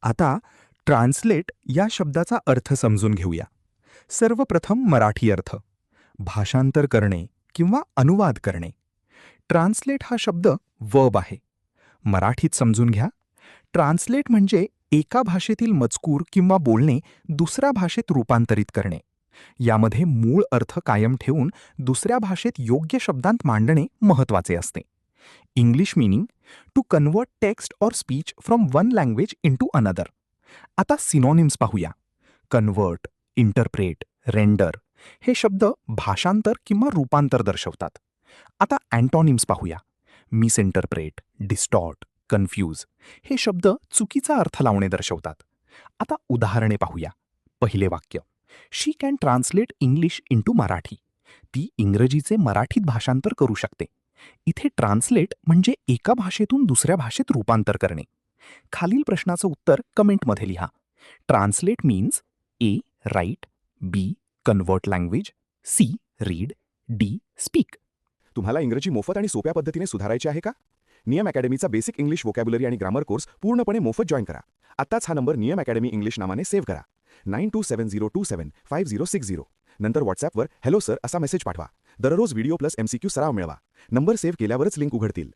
आता ट्रान्सलेट या शब्दाचा अर्थ समजून घेऊया. सर्वप्रथम मराठी अर्थ. भाषांतर करणे किंवा अनुवाद करणे. ट्रान्सलेट हा शब्द वर्ब आहे. मराठीत समजून घ्या. ट्रान्सलेट म्हणजे एका भाषेतील मजकूर किंवा बोलणे दुसऱ्या भाषेत रूपांतरित करणे. यामध्ये मूळ अर्थ कायम ठेवून दुसऱ्या भाषेत योग्य शब्दांत मांडणे महत्त्वाचे असते. English meaning to convert text और speech from one language into another. आता सिनॉनिम्स पाहूया. कन्वर्ट, इंटरप्रेट, रेंडर हे शब्द भाषांतर किंवा रूपांतर दर्शवतात. आता अँटॉनिम्स पाहूया. मिसइंटरप्रेट, डिस्टॉर्ट, कन्फ्यूज हे शब्द चुकीचा अर्थ लावणे दर्शवतात. आता उदाहरणे पाहूया. पहिले वाक्य, she can translate English into Marathi. ती इंग्रजीचे मराठीत भाषांतर करू शकते. इथे ट्रान्सलेट म्हणजे एका भाषेतून दुसऱ्या भाषेत रूपांतर करणे. खालील प्रश्नाचं उत्तर कमेंटमध्ये लिहा. Translate means A. Write, B. Convert language, C. Read, D. Speak. तुम्हाला इंग्रजी मोफत आणि सोप्या पद्धतीने सुधारायचे आहे का? नियम अकॅडमीचा बेसिक इंग्लिश व्होकॅब्युलरी आणि ग्रामर कोर्स पूर्णपणे मोफत जॉईन करा. आत्ताच हा नंबर नियम अकॅडमी इंग्लिश नावाने सेव्ह करा. 9270275060. नंतर व्हॉट्सॲपवर हॅलो सर असा मेसेज पाठवा. दररोज व्हिडिओ प्लस MCQ सराव मिळवा. नंबर सेव्ह केल्यावरच लिंक उघडतील.